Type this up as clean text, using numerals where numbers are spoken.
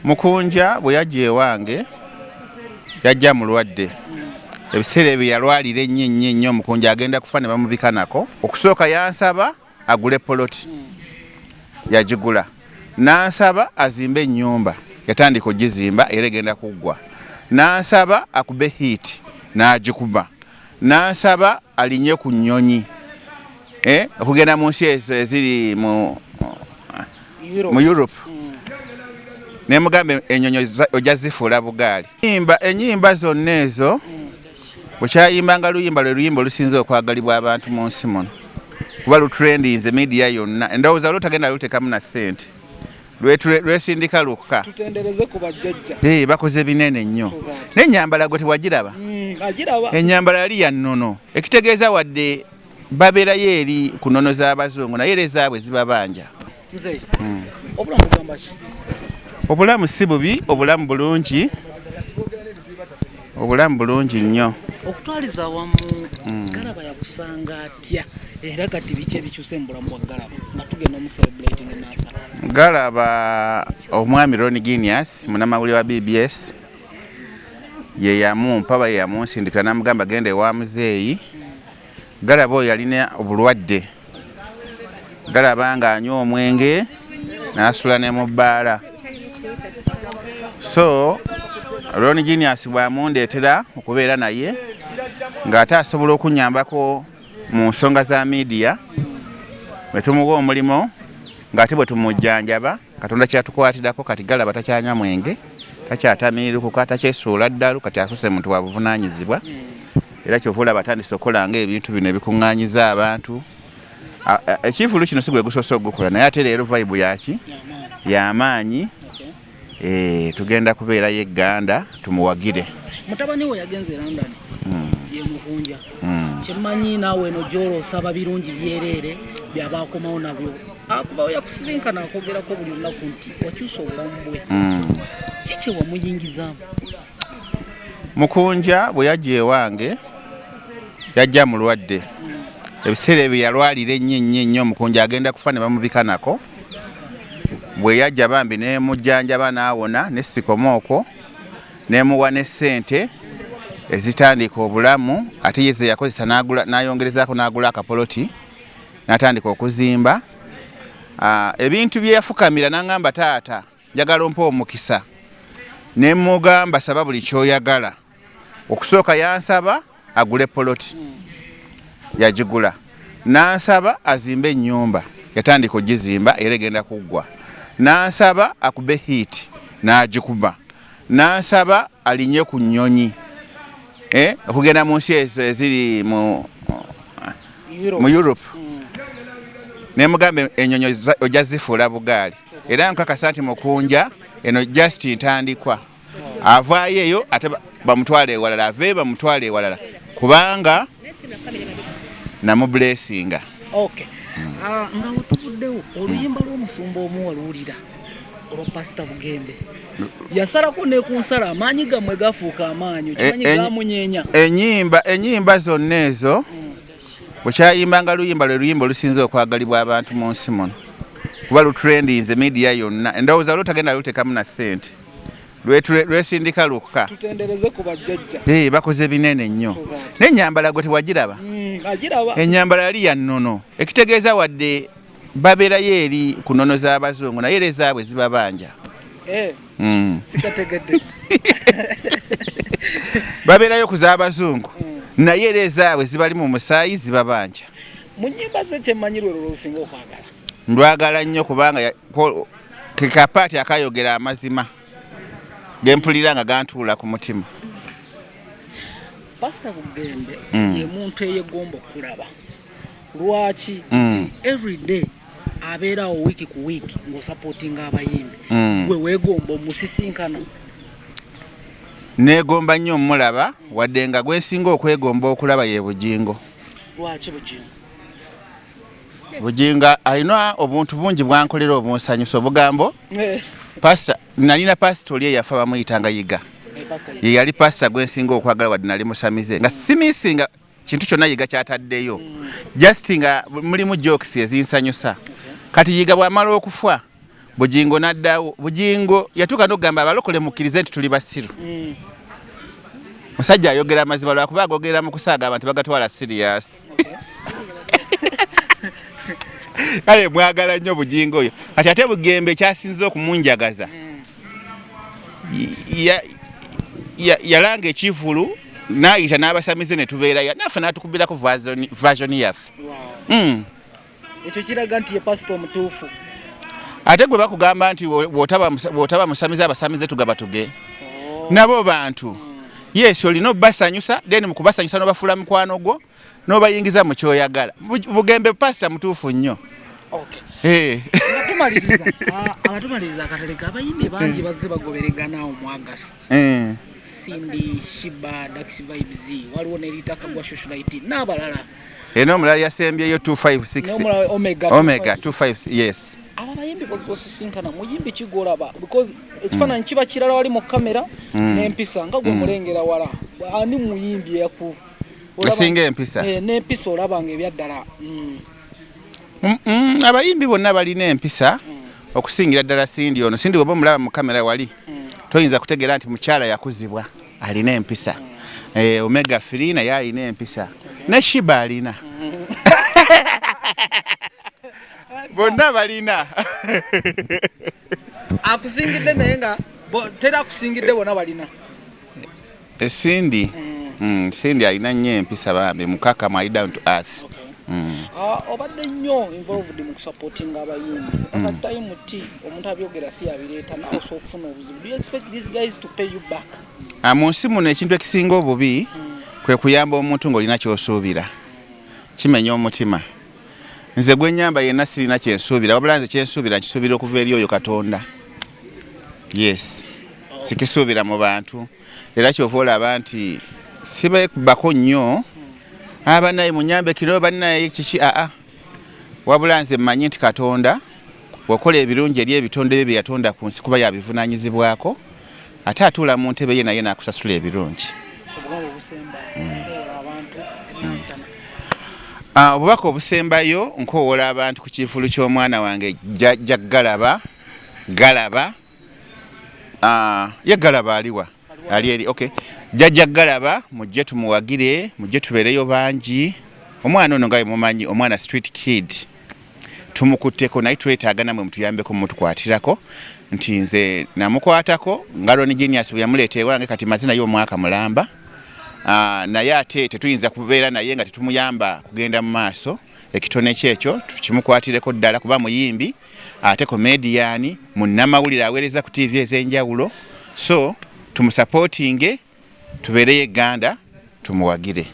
Mukunja bwe yajja ewange yajja mulwadde. Ebiseera ebyo yalwalira ennyo Mukunja agenda kufa ne bamubikanako. Okusooka yansaba agule poloti. Yagigula. Nansaba azimbe ennyumba. Yatandika ogizimba era egenda kuggwa. Nansaba akube hiiti n'agikuba. Nansaba alinye ku nnyonyi. Okugenda mu nsi eziri mu Europe. Nemugamba ennyonyi ojja zifuula bugaali. Ennyimba zonna ezo bwekyayimbanga luyimba lwe luyimba olusinze okwagalibwa abantu mu nsi muno. Kuba lutrendinze media yonna. Endowooza lutagenda lutekamu na ssente. Lwesindika lukka. Tutendereze ku bajjajja. Bakoze binene nnyo. N'ennyambala gwe tewagiraba? Ennyambala yali ya nnono. Ekitegeeza wadde babeerayo eri ku nnono z'Abazungu naye era ezaabwe zibabanja. Obulamu bugamba ki? Obulamu si bubi, obulamu bulungi. Obulamu bulungi nnyo. Okutwaliza awamu Galaba yakusanga atya era kati biki ebikyuse mu bulamu bwa Galaba nga tugenda mu celebrating enasa? Galaba omwami Ronnie Guinness munnamawulire wa BBS ye yamumpa ba yamunsindika namugamba genda ewa muzeeyi. Galaba oyo yalina obulwadde. Galaba nga anywa omwenge n'asula ne mu bbaala. So Ronnie Guinness bwamundeetera okubeera naye ng'ate asobola okunnyambako mu nsonga za media bwe tumuwa omulimo ng'ate bwe tumujjanjaba Katonda kyatukwatiddako kati Galaba takyanywa mwenge takyatamiirukuka takyesuula ddalu kati afuse muntu wa buvunaanyizibwa era kyova olaba atandise okukola ng'ebintu bino ebikuŋŋaanyiza abantu. Ekiifulu kino si gwe gusoose okugukola naye ate leero vibe yaki y'amaanyi. Tugenda kubeerayo egganda tumuwagire. Mutabani we yagenze London. Ye Mukunja. Kimanyi naawe eno gy'olwo osaba birungi byereere byabaakomawo nabyo. Akubawo yakusisinkana akwogerako buli lunaku nti wakyusa obulamu bwe. Kiki wamuyingizaamu? Mukunja bwe yajja ewange yajja mulwadde. Ebiseera ebyo yalwalira ennyo Mukunja agenda kufa ne bamubikanako. Bwe yajja bambi ne mujjanjaba n'awona ne sikomooko nemuwa ne ssente ezitandika obulamu ate yeze yakozesa n'ayongerezaako n'agula akapoloti n'atandika okuzimba. Ebintu bye yafukamira n'angamba taata njagala ompa omukisa ne mugamba saba buli ky'oyagala. Okusooka yansaba agule poloti. Yagigula. Nansaba azimbe ennyumba. Yatandika ogizimba era egenda kuggwa. Nansaba akube hiiti n'agikuba. Nansaba alinye ku nnyonyi. Okugenda mu nsi eziri mu Europe. Nemugamba ennyonyi ojja zifuula bugaali. Era nkakasa nti Mukunja eno just ntandikwa. Avaayo eyo ate bamutwala ewalala ave bamutwala ewalala kubanga namublessinga. Okay. Nga wetuvuddewo oluyimba lw'omusumba omu waluwulira olwa Pastor Bugembe yasalako ne ku nsala amaanyi gammwe gafuuka amaanyi kimanyi gamunyeenya. Ennyimba zonna ezo bwekyayimbanga luyimba lwe luyimba olusinze okwagalibwa abantu mu nsi muno kuba lutrendinze media yonna. Endowooza lutagenda lutekamu na ssente. Lwesindika lukka. Tutendereze ku bajjajja. Bakoze binene nnyo. N'ennyambala gwe tewagiraba? Ennyambala yali ya nnono. Ekitegeeza wadde babeerayo eri ku nnono z'Abazungu naye era ezaabwe zibabanja. Sikategedde. Babeerayo ku z'Abazungu naye era ezaabwe zibali mu musaayi zibabanja. Mu nnyimba ze kyemmanyi lwe lw'osinga okwagala? Ndwagala nnyo kubanga ke kapaati akayogera amazima gempulira nga gantuula ku mutima. Pastor Bugembe ye muntu eyegomba okulaba. Lwaki nti everyday abeerawo wiiki ku wiiki ng'osupportinga abayimbi. Gwe weegomba omusisinkana? Neegomba nnyo omulaba wadde nga gwesinga okwegomba okulaba ye Bugingo. Lwaki Bugingo? Bugingo alina obuntu bungi bwankolera obunsanyusa obugambo. Pastor nalina pastor oli eyafa bamuyitanga Yiga. Ye yali pastor gwensinga okwagala wadde nali musamize nga simisinga kintu kyonna Yiga kyataddeyo. Just nga mulimu jokes ezinsanyusa. Kati Yiga bw'amala okufa Bugingo naddawo. Bugingo yatuuka n'okugamba abalokole mukkirize nti tuli basiru. Musajja ayogera amazima lwakuba agogera mu kusaaga abantu bagatwala serious. Kale mwagala nnyo Bugingo oyo. Kati ate Bugembe kyasinze okumunjagaza. Yalanga ekivulu n'ayita n'abasamize ne tubeerayo naffe n'atukubirako version yaffe. Ekyo kiraga nti ye pasito omutuufu. Ate gwe bakugamba nti bw'otaba musamize abasamize tugaba tuge. Nabo bantu. Yes, olina obbasanyusa then mu kubasanyusa n'obafuula mukwano gwo n'obayingiza mu kyoyagala. Bugembe pasita mutuufu nnyo. Abatumaliriza akatereka abayimbi bangi bazze bagoberegana mu August. Cindy, Shiba, Dax Vibes, waliwo n'eritaka gwa Socialite n'abalala. Eno omulala yasembyeyo 256. Omega 256, yes. Aba bayimbi bozosisinkana muyimbi kigolaba because ekifaananyi kiba kirala wali mu kamera n'empisa nga gwe mulengera wala. Ani muyimbi yaku. Esinga empisa. N'empisa olabanga ebyaddala. Abayimbi bonna balina empisa okusingira ddala Cindy ono. Cindy bw'oba omulaba mu kamera wali toyinza kutegeera nti mukyala yakuzibwa alina empisa. Omega 3 naye alina empisa. Ne Shiba alina. Bonna balina. Akusingidde naye nga tera akusingidde bonna balina. Cindy. Cindy alina nnyo empisa bambi mukaka my down to earth. Obadde nnyo involved mu supporting abayimbi. Time ti omuntu abyogera si yabireeta nawe okufuna obuzibu. Do you expect these guys to pay you back? Mu nsi muno ekintu ekisinga obubi kwe kuyamba omuntu ng'olina ky'osuubira. Kimenya omutima. Nze gwe nnyamba yenna sirina kyensuubira wabula nze kyensuubira nkisuubira okuva eri oyo Katonda. Yes. Sikisuubira mu bantu. Era kyova olaba nti sibakubako nnyo abanaye munyambe kino bannaye kiki wabula nze mmanyi nti Katonda wakola ebirungi eri ebitonde bye yatonda ku nsi kuba yabivunaanyizibwako ate atuula mu ntebe ye naye n'akusasula ebirungi. Obubaka obusembayo nkoowola abantu ku kiifulu ky'omwana wange Jjajja Galaba. Ye Galaba aliwa ali eri okay. Jjajja Galaba mujje tumuwagire mujje tubeereyo bangi. Omwana ono nga mumanyi omwana street kid tumukutteko naye twetaaga namwe mutuyambeko mutukwatirako nti nze namukwatako nga Ronnie Genius bwe yamuleeta ewange kati mazina y'omwaka mulamba. Naye ate tetuyinza kubeera naye nga tetumuyamba kugenda mu maaso. Ekitone kyekyo tukimukwatireko ddala kuba muyimbi ate comedian munnamawulire aweereza ku TV ez'enjawulo. So tumusupportinge tubeereyo Uganda tumuwagire.